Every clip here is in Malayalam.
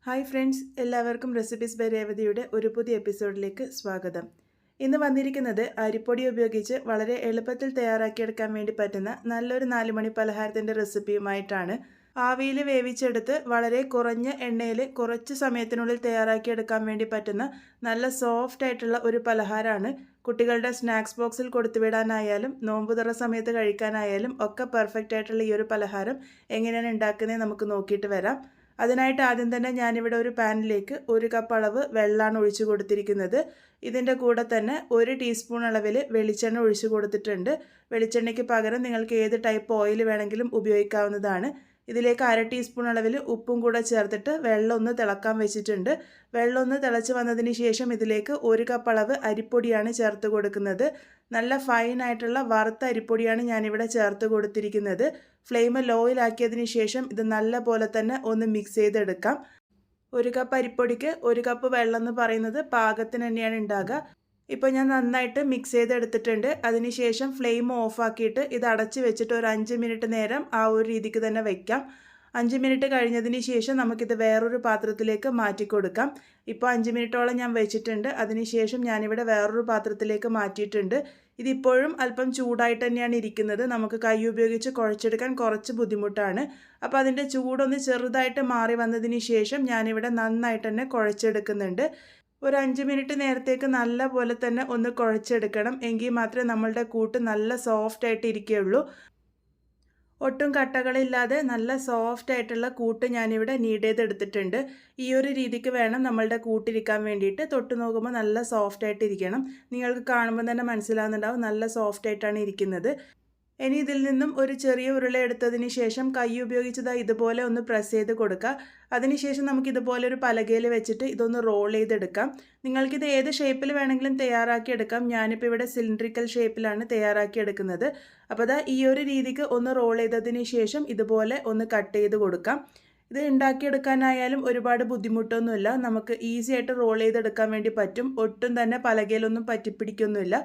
ഹായ് ഫ്രണ്ട്സ്, എല്ലാവർക്കും റെസിപ്പീസ് ബൈ രേവതിയുടെ ഒരു പുതിയ എപ്പിസോഡിലേക്ക് സ്വാഗതം. ഇന്ന് വന്നിരിക്കുന്നത് അരിപ്പൊടി ഉപയോഗിച്ച് വളരെ എളുപ്പത്തിൽ തയ്യാറാക്കിയെടുക്കാൻ വേണ്ടി പറ്റുന്ന നല്ലൊരു 4 മണി പലഹാരത്തിൻ്റെ റെസിപ്പിയുമായിട്ടാണ്. ആവിയിൽ വേവിച്ചെടുത്ത് വളരെ കുറഞ്ഞ എണ്ണയിൽ കുറച്ച് സമയത്തിനുള്ളിൽ തയ്യാറാക്കിയെടുക്കാൻ വേണ്ടി പറ്റുന്ന നല്ല സോഫ്റ്റ് ആയിട്ടുള്ള ഒരു പലഹാരമാണ്. കുട്ടികളുടെ സ്നാക്സ് ബോക്സിൽ കൊടുത്തുവിടാനായാലും നോമ്പുതുറ സമയത്ത് കഴിക്കാനായാലും ഒക്കെ പെർഫെക്റ്റ് ആയിട്ടുള്ള ഈ ഒരു പലഹാരം എങ്ങനെയാണ് ഉണ്ടാക്കുന്നത് നമുക്ക് നോക്കിയിട്ട് വരാം. അതിനായിട്ട് ആദ്യം തന്നെ ഞാനിവിടെ ഒരു പാനിലേക്ക് 1 കപ്പ് അളവ് വെള്ളമാണ് ഒഴിച്ചു കൊടുത്തിരിക്കുന്നത്. ഇതിൻ്റെ കൂടെ തന്നെ 1 ടീസ്പൂൺ അളവിൽ വെളിച്ചെണ്ണ ഒഴിച്ചു കൊടുത്തിട്ടുണ്ട്. വെളിച്ചെണ്ണയ്ക്ക് പകരം നിങ്ങൾക്ക് ഏത് ടൈപ്പ് ഓയിൽ വേണമെങ്കിലും ഉപയോഗിക്കാവുന്നതാണ്. ഇതിലേക്ക് 1/2 ടീസ്പൂൺ അളവിൽ ഉപ്പും കൂടെ ചേർത്തിട്ട് വെള്ളം ഒന്ന് തിളക്കാൻ വെച്ചിട്ടുണ്ട്. വെള്ളം ഒന്ന് തിളച്ച് വന്നതിന് ശേഷം ഇതിലേക്ക് 1 കപ്പ് അളവ് അരിപ്പൊടിയാണ് ചേർത്ത് കൊടുക്കുന്നത്. നല്ല ഫൈനായിട്ടുള്ള വറുത്ത അരിപ്പൊടിയാണ് ഞാനിവിടെ ചേർത്ത് കൊടുത്തിരിക്കുന്നത്. ഫ്ലെയിം ലോയിലാക്കിയതിന് ശേഷം ഇത് നല്ല പോലെ തന്നെ ഒന്ന് മിക്സ് ചെയ്തെടുക്കാം. 1 കപ്പ് അരിപ്പൊടിക്ക് 1 കപ്പ് വെള്ളം എന്ന് പറയുന്നത് പാകത്തിന് തന്നെയാണ് ഉണ്ടാകുക. ഇപ്പോൾ ഞാൻ നന്നായിട്ട് മിക്സ് ചെയ്തെടുത്തിട്ടുണ്ട്. അതിനുശേഷം ഫ്ലെയിം ഓഫാക്കിയിട്ട് ഇത് അടച്ച് വെച്ചിട്ട് ഒരു 5 മിനിറ്റ് നേരം ആ ഒരു രീതിക്ക് തന്നെ വയ്ക്കാം. 5 മിനിറ്റ് കഴിഞ്ഞതിന് ശേഷം നമുക്കിത് വേറൊരു പാത്രത്തിലേക്ക് മാറ്റി കൊടുക്കാം. ഇപ്പോൾ 5 മിനിറ്റോളം ഞാൻ വെച്ചിട്ടുണ്ട്. അതിനുശേഷം ഞാനിവിടെ വേറൊരു പാത്രത്തിലേക്ക് മാറ്റിയിട്ടുണ്ട്. ഇതിപ്പോഴും അല്പം ചൂടായിട്ട് തന്നെയാണ് ഇരിക്കുന്നത്. നമുക്ക് കൈ ഉപയോഗിച്ച് കുഴച്ചെടുക്കാൻ കുറച്ച് ബുദ്ധിമുട്ടാണ്. അപ്പോൾ അതിൻ്റെ ചൂടൊന്ന് ചെറുതായിട്ട് മാറി വന്നതിന് ശേഷം ഞാനിവിടെ നന്നായിട്ട് തന്നെ കുഴച്ചെടുക്കുന്നുണ്ട്. ഒരു 5 മിനിറ്റ് നേരത്തേക്ക് നല്ല പോലെ തന്നെ ഒന്ന് കുഴച്ചെടുക്കണം. എങ്കിൽ മാത്രമേ നമ്മളുടെ കൂട്ട് നല്ല സോഫ്റ്റ് ആയിട്ട് ഇരിക്കുകയുള്ളൂ. ഒട്ടും കട്ടകളില്ലാതെ നല്ല സോഫ്റ്റ് ആയിട്ടുള്ള കൂട്ട് ഞാനിവിടെ നീഡ് ചെയ്തെടുത്തിട്ടുണ്ട്. ഈ ഒരു രീതിക്ക് വേണം നമ്മളുടെ കൂട്ടിരിക്കാൻ വേണ്ടിയിട്ട്. തൊട്ട് നോക്കുമ്പോൾ നല്ല സോഫ്റ്റ് ആയിട്ട് ഇരിക്കണം. നിങ്ങൾക്ക് കാണുമ്പോൾ തന്നെ മനസ്സിലാവുന്നുണ്ടാവും നല്ല സോഫ്റ്റ് ആയിട്ടാണ് ഇരിക്കുന്നത്. ഇനി ഇതിൽ നിന്നും ഒരു ചെറിയ ഉരുള എടുത്തതിന് ശേഷം കൈ ഉപയോഗിച്ചത് ഇതുപോലെ ഒന്ന് പ്രസ് ചെയ്ത് കൊടുക്കുക. അതിനുശേഷം നമുക്ക് ഇതുപോലെ ഒരു പലകയിൽ വെച്ചിട്ട് ഇതൊന്ന് റോൾ ചെയ്തെടുക്കാം. നിങ്ങൾക്കിത് ഏത് ഷേപ്പിൽ വേണമെങ്കിലും തയ്യാറാക്കി എടുക്കാം. ഞാനിപ്പോൾ ഇവിടെ സിലിണ്ടറിക്കൽ ഷേപ്പിലാണ് തയ്യാറാക്കി എടുക്കുന്നത്. അപ്പോൾ ഈ ഒരു രീതിക്ക് ഒന്ന് റോൾ ചെയ്തതിന് ശേഷം ഇതുപോലെ ഒന്ന് കട്ട് ചെയ്ത് കൊടുക്കാം. ഇത് ഉണ്ടാക്കിയെടുക്കാനായാലും ഒരുപാട് ബുദ്ധിമുട്ടൊന്നുമില്ല. നമുക്ക് ഈസി ആയിട്ട് റോൾ ചെയ്തെടുക്കാൻ വേണ്ടി പറ്റും. ഒട്ടും തന്നെ പലകയിലൊന്നും പറ്റിപ്പിടിക്കൊന്നുമില്ല.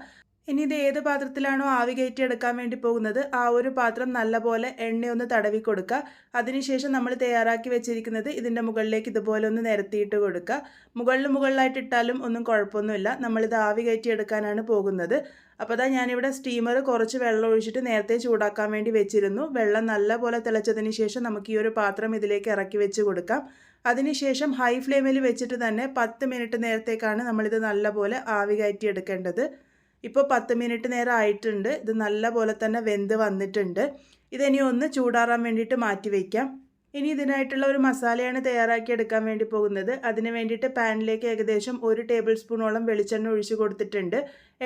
ഇനി ഇത് ഏത് പാത്രത്തിലാണോ ആവി കയറ്റി എടുക്കാൻ വേണ്ടി പോകുന്നത് ആ ഒരു പാത്രം നല്ലപോലെ എണ്ണയൊന്ന് തടവി കൊടുക്കുക. അതിനുശേഷം നമ്മൾ തയ്യാറാക്കി വെച്ചിരിക്കുന്നത് ഇതിൻ്റെ മുകളിലേക്ക് ഇതുപോലെ ഒന്ന് നിരത്തിയിട്ട് കൊടുക്കുക. മുകളിലായിട്ട് ഇട്ടാലും ഒന്നും കുഴപ്പമൊന്നുമില്ല. നമ്മളിത് ആവി കയറ്റി എടുക്കാനാണ് പോകുന്നത്. അപ്പോൾ ഞാനിവിടെ സ്റ്റീമർ കുറച്ച് വെള്ളം ഒഴിച്ചിട്ട് നേരത്തെ ചൂടാക്കാൻ വേണ്ടി വെച്ചിരുന്നു. വെള്ളം നല്ലപോലെ തിളച്ചതിന് ശേഷം നമുക്ക് ഈ ഒരു പാത്രം ഇതിലേക്ക് ഇറക്കി വെച്ച് കൊടുക്കാം. അതിനുശേഷം ഹൈ ഫ്ലെയിമിൽ വെച്ചിട്ട് തന്നെ 10 മിനിറ്റ് നേരത്തേക്കാണ് നമ്മളിത് നല്ലപോലെ ആവി കയറ്റി എടുക്കേണ്ടത്. ഇപ്പോൾ 10 മിനിറ്റ് നേരം ആയിട്ടുണ്ട്. ഇത് നല്ല പോലെ തന്നെ വെന്ത് വന്നിട്ടുണ്ട്. ഇതിനി ഒന്ന് ചൂടാറാൻ വേണ്ടിയിട്ട് മാറ്റി വയ്ക്കാം. ഇനി ഇതിനായിട്ടുള്ള ഒരു മസാലയാണ് തയ്യാറാക്കി എടുക്കാൻ വേണ്ടി പോകുന്നത്. അതിന് വേണ്ടിയിട്ട് പാനിലേക്ക് ഏകദേശം 1 ടേബിൾ സ്പൂണോളം വെളിച്ചെണ്ണ ഒഴിച്ചു കൊടുത്തിട്ടുണ്ട്.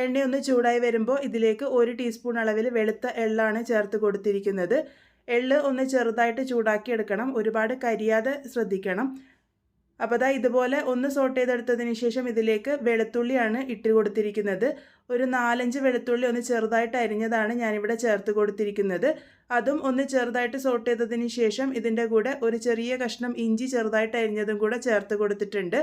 എണ്ണയൊന്ന് ചൂടായി വരുമ്പോൾ ഇതിലേക്ക് 1 ടീസ്പൂൺ അളവിൽ വെളുത്ത എള്ളാണ് ചേർത്ത് കൊടുത്തിരിക്കുന്നത്. എള്ള് ഒന്ന് ചെറുതായിട്ട് ചൂടാക്കി എടുക്കണം. ഒരുപാട് കരിയാതെ ശ്രദ്ധിക്കണം. അപ്പോൾ ഇതുപോലെ ഒന്ന് സോട്ട് ചെയ്തെടുത്തതിന് ശേഷം ഇതിലേക്ക് വെളുത്തുള്ളിയാണ് ഇട്ട് കൊടുത്തിരിക്കുന്നത്. ഒരു 4-5 വെളുത്തുള്ളി ഒന്ന് ചെറുതായിട്ട് അരിഞ്ഞതാണ് ഞാനിവിടെ ചേർത്ത് കൊടുത്തിരിക്കുന്നത്. അതും ഒന്ന് ചെറുതായിട്ട് സോട്ട് ചെയ്തതിന് ശേഷം ഇതിൻ്റെ കൂടെ ഒരു ചെറിയ കഷ്ണം ഇഞ്ചി ചെറുതായിട്ട് അരിഞ്ഞതും കൂടെ ചേർത്ത് കൊടുത്തിട്ടുണ്ട്.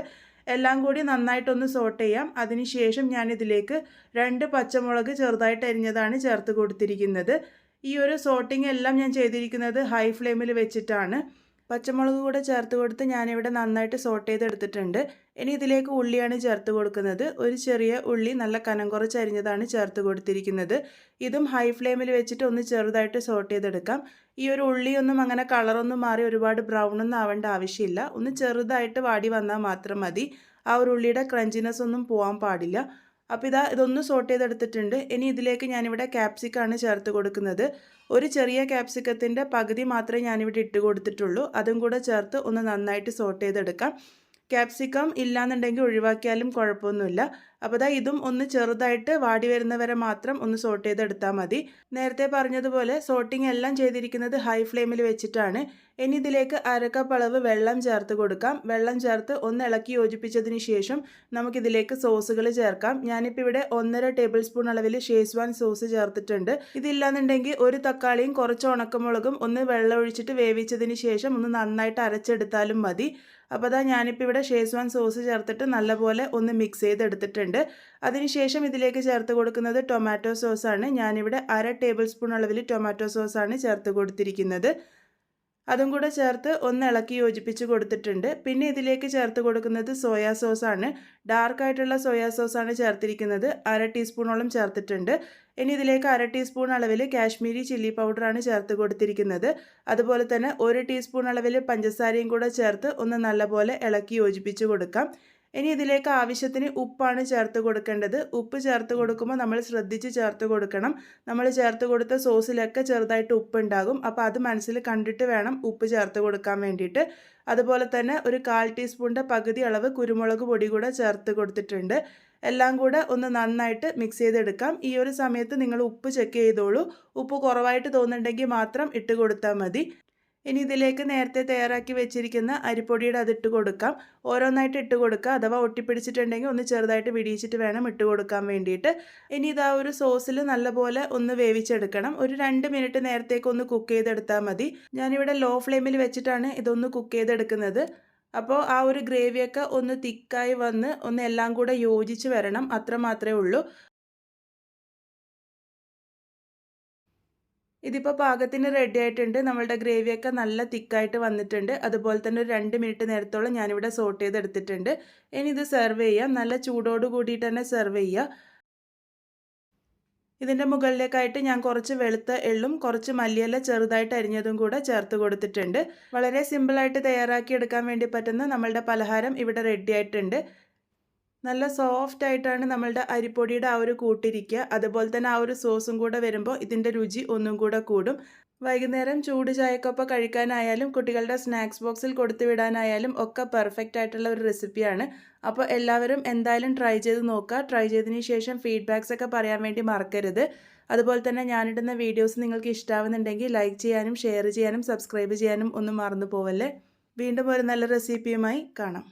എല്ലാം കൂടി നന്നായിട്ടൊന്ന് സോട്ട് ചെയ്യാം. അതിനുശേഷം ഞാനിതിലേക്ക് 2 പച്ചമുളക് ചെറുതായിട്ട് അരിഞ്ഞതാണ് ചേർത്ത് കൊടുത്തിരിക്കുന്നത്. ഈ ഒരു സോട്ടിംഗ് എല്ലാം ഞാൻ ചെയ്തിരിക്കുന്നത് ഹൈ ഫ്ലെയിമിൽ വെച്ചിട്ടാണ്. പച്ചമുളക് കൂടെ ചേർത്ത് കൊടുത്ത് ഞാനിവിടെ നന്നായിട്ട് സോട്ട് ചെയ്തെടുത്തിട്ടുണ്ട്. ഇനി ഇതിലേക്ക് ഉള്ളിയാണ് ചേർത്ത് കൊടുക്കുന്നത്. ഒരു ചെറിയ ഉള്ളി നല്ല കനം കുറച്ച് അരിഞ്ഞതാണ് ചേർത്ത് കൊടുത്തിരിക്കുന്നത്. ഇതും ഹൈ ഫ്ലെയിമിൽ വെച്ചിട്ട് ഒന്ന് ചെറുതായിട്ട് സോട്ട് ചെയ്തെടുക്കാം. ഈ ഒരു ഉള്ളിയൊന്നും അങ്ങനെ കളറൊന്നും മാറി ഒരുപാട് ബ്രൗൺ ഒന്നും ആവേണ്ട ആവശ്യമില്ല. ഒന്ന് ചെറുതായിട്ട് വാടി വന്നാൽ മാത്രം മതി. ആ ഒരു ഉള്ളിയുടെ ക്രഞ്ചിനെസ് ഒന്നും പോകാൻ പാടില്ല. അപ്പോൾ ഇതൊന്ന് സോട്ട് ചെയ്തെടുത്തിട്ടുണ്ട്. ഇനി ഇതിലേക്ക് ഞാനിവിടെ ക്യാപ്സിക്കാണ് ചേർത്ത് കൊടുക്കുന്നത്. ഒരു ചെറിയ ക്യാപ്സിക്കത്തിൻ്റെ പകുതി മാത്രമേ ഞാനിവിടെ ഇട്ട് കൊടുത്തിട്ടുള്ളൂ. അതും കൂടെ ചേർത്ത് ഒന്ന് നന്നായിട്ട് സോട്ട് ചെയ്തെടുക്കാം. ക്യാപ്സിക്കം ഇല്ലാന്നുണ്ടെങ്കിൽ ഒഴിവാക്കിയാലും കുഴപ്പമൊന്നുമില്ല. അപ്പോൾ ഇതും ഒന്ന് ചെറുതായിട്ട് വാടി വരുന്നവരെ മാത്രം ഒന്ന് സോട്ട് ചെയ്തെടുത്താൽ മതി. നേരത്തെ പറഞ്ഞതുപോലെ സോട്ടിംഗ് എല്ലാം ചെയ്തിരിക്കുന്നത് ഹൈ ഫ്ലെയിമിൽ വെച്ചിട്ടാണ്. ഇനി ഇതിലേക്ക് 1/2 കപ്പ് അളവ് വെള്ളം ചേർത്ത് കൊടുക്കാം. വെള്ളം ചേർത്ത് ഒന്ന് ഇളക്കി യോജിപ്പിച്ചതിന് ശേഷം നമുക്കിതിലേക്ക് സോസുകൾ ചേർക്കാം. ഞാനിപ്പോൾ ഇവിടെ 1.5 ടേബിൾ സ്പൂൺ അളവിൽ ഷേസ്വാൻ സോസ് ചേർത്തിട്ടുണ്ട്. ഇതില്ലാന്നുണ്ടെങ്കിൽ ഒരു തക്കാളിയും കുറച്ച് ഉണക്കമുളകും ഒന്ന് വെള്ളം ഒഴിച്ചിട്ട് വേവിച്ചതിന് ശേഷം ഒന്ന് നന്നായിട്ട് അരച്ചെടുത്താലും മതി. അപ്പോൾ ഞാനിപ്പോൾ ഇവിടെ ഷേസ്വാൻ സോസ് ചേർത്തിട്ട് നല്ലപോലെ ഒന്ന് മിക്സ് ചെയ്തെടുത്തിട്ടുണ്ട്. അതിനുശേഷം ഇതിലേക്ക് ചേർത്ത് കൊടുക്കുന്നത് ടൊമാറ്റോ സോസാണ്. ഞാനിവിടെ 1/2 ടേബിൾ സ്പൂൺ അളവിൽ ടൊമാറ്റോ സോസാണ് ചേർത്ത് കൊടുത്തിരിക്കുന്നത്. അതും കൂടെ ചേർത്ത് ഒന്ന് ഇളക്കി യോജിപ്പിച്ച് കൊടുത്തിട്ടുണ്ട്. പിന്നെ ഇതിലേക്ക് ചേർത്ത് കൊടുക്കുന്നത് സോയാ സോസാണ്. ഡാർക്കായിട്ടുള്ള സോയാ സോസാണ് ചേർത്തിരിക്കുന്നത്. 1/2 ടീസ്പൂണോളം ചേർത്തിട്ടുണ്ട്. ഇനി ഇതിലേക്ക് 1/2 ടീസ്പൂൺ അളവിൽ കാശ്മീരി ചില്ലി പൗഡറാണ് ചേർത്ത് കൊടുത്തിരിക്കുന്നത്. അതുപോലെ തന്നെ 1 ടീസ്പൂൺ അളവിൽ പഞ്ചസാരയും കൂടെ ചേർത്ത് ഒന്ന് നല്ലപോലെ ഇളക്കി യോജിപ്പിച്ച് കൊടുക്കാം. ഇനി ഇതിലേക്ക് ആവശ്യത്തിന് ഉപ്പാണ് ചേർത്ത് കൊടുക്കേണ്ടത്. ഉപ്പ് ചേർത്ത് കൊടുക്കുമ്പോൾ നമ്മൾ ശ്രദ്ധിച്ച് ചേർത്ത് കൊടുക്കണം. നമ്മൾ ചേർത്ത് കൊടുത്ത സോസിലൊക്കെ ചെറുതായിട്ട് ഉപ്പുണ്ടാകും. അപ്പോൾ അത് മനസ്സിൽ കണ്ടിട്ട് വേണം ഉപ്പ് ചേർത്ത് കൊടുക്കാൻ വേണ്ടിയിട്ട്. അതുപോലെ തന്നെ ഒരു 1/4 ടീസ്പൂണിൻ്റെ പകുതി അളവ് കുരുമുളക് പൊടി കൂടെ ചേർത്ത് കൊടുത്തിട്ടുണ്ട്. എല്ലാം കൂടെ ഒന്ന് നന്നായിട്ട് മിക്സ് ചെയ്തെടുക്കാം. ഈ ഒരു സമയത്ത് നിങ്ങൾ ഉപ്പ് ചെക്ക് ചെയ്തോളൂ. ഉപ്പ് കുറവായിട്ട് തോന്നുന്നുണ്ടെങ്കിൽ മാത്രം ഇട്ട് കൊടുത്താൽ മതി. ഇനി ഇതിലേക്ക് നേരത്തെ തയ്യാറാക്കി വെച്ചിരിക്കുന്ന അരിപ്പൊടിയുടെ അതിട്ട് കൊടുക്കാം. ഓരോന്നായിട്ട് ഇട്ട് കൊടുക്കുക. അഥവാ ഒട്ടിപ്പിടിച്ചിട്ടുണ്ടെങ്കിൽ ഒന്ന് ചെറുതായിട്ട് വിടിയിച്ചിട്ട് വേണം ഇട്ട് കൊടുക്കാൻ വേണ്ടിയിട്ട്. ഇനി ഇതാ ഒരു സോസിൽ നല്ലപോലെ ഒന്ന് വേവിച്ചെടുക്കണം. ഒരു 2 മിനിറ്റ് നേരത്തേക്ക് ഒന്ന് കുക്ക് ചെയ്തെടുത്താൽ മതി. ഞാനിവിടെ ലോ ഫ്ലെയിമിൽ വെച്ചിട്ടാണ് ഇതൊന്ന് കുക്ക് ചെയ്തെടുക്കുന്നത്. അപ്പോൾ ആ ഒരു ഗ്രേവിയൊക്കെ ഒന്ന് തിക്കായി വന്ന് ഒന്ന് എല്ലാം കൂടെ യോജിച്ച് വരണം. അത്ര മാത്രമേ ഉള്ളൂ. ഇതിപ്പോൾ പാകത്തിന് റെഡി ആയിട്ടുണ്ട്. നമ്മളുടെ ഗ്രേവിയൊക്കെ നല്ല തിക്കായിട്ട് വന്നിട്ടുണ്ട്. അതുപോലെ തന്നെ ഒരു 2 മിനിറ്റ് നേരത്തോളം ഞാനിവിടെ സോട്ട് ചെയ്തെടുത്തിട്ടുണ്ട്. ഇനി ഇത് സെർവ് ചെയ്യാം. നല്ല ചൂടോട് കൂടിയിട്ട് തന്നെ സെർവ് ചെയ്യുക. ഇതിൻ്റെ മുകളിലേക്കായിട്ട് ഞാൻ കുറച്ച് വെളുത്ത എള്ളും കുറച്ച് മല്ലിയില ചെറുതായിട്ട് അരിഞ്ഞതും കൂടെ ചേർത്ത് കൊടുത്തിട്ടുണ്ട്. വളരെ സിമ്പിളായിട്ട് തയ്യാറാക്കി എടുക്കാൻ വേണ്ടി പറ്റുന്ന നമ്മളുടെ പലഹാരം ഇവിടെ റെഡി ആയിട്ടുണ്ട്. നല്ല സോഫ്റ്റ് ആയിട്ടാണ് നമ്മളുടെ അരിപ്പൊടിയുടെ ആ ഒരു കൂട്ടിരിക്കുക. അതുപോലെ തന്നെ ആ ഒരു സോസും കൂടെ വരുമ്പോൾ ഇതിൻ്റെ രുചി ഒന്നും കൂടെ കൂടും. വൈകുന്നേരം ചൂട് ചായക്കൊപ്പം കഴിക്കാനായാലും കുട്ടികളുടെ സ്നാക്സ് ബോക്സിൽ കൊടുത്തു വിടാനായാലും ഒക്കെ പെർഫെക്റ്റ് ആയിട്ടുള്ള ഒരു റെസിപ്പിയാണ്. അപ്പോൾ എല്ലാവരും എന്തായാലും ട്രൈ ചെയ്ത് നോക്കുക. ട്രൈ ചെയ്തതിന് ശേഷം ഫീഡ്ബാക്സ് ഒക്കെ പറയാൻ വേണ്ടി മറക്കരുത്. അതുപോലെ തന്നെ ഞാനിടുന്ന വീഡിയോസ് നിങ്ങൾക്ക് ഇഷ്ടമാവുന്നുണ്ടെങ്കിൽ ലൈക്ക് ചെയ്യാനും ഷെയർ ചെയ്യാനും സബ്സ്ക്രൈബ് ചെയ്യാനും ഒന്നും മറന്നു പോവല്ലേ. വീണ്ടും ഒരു നല്ല റെസിപ്പിയുമായി കാണാം.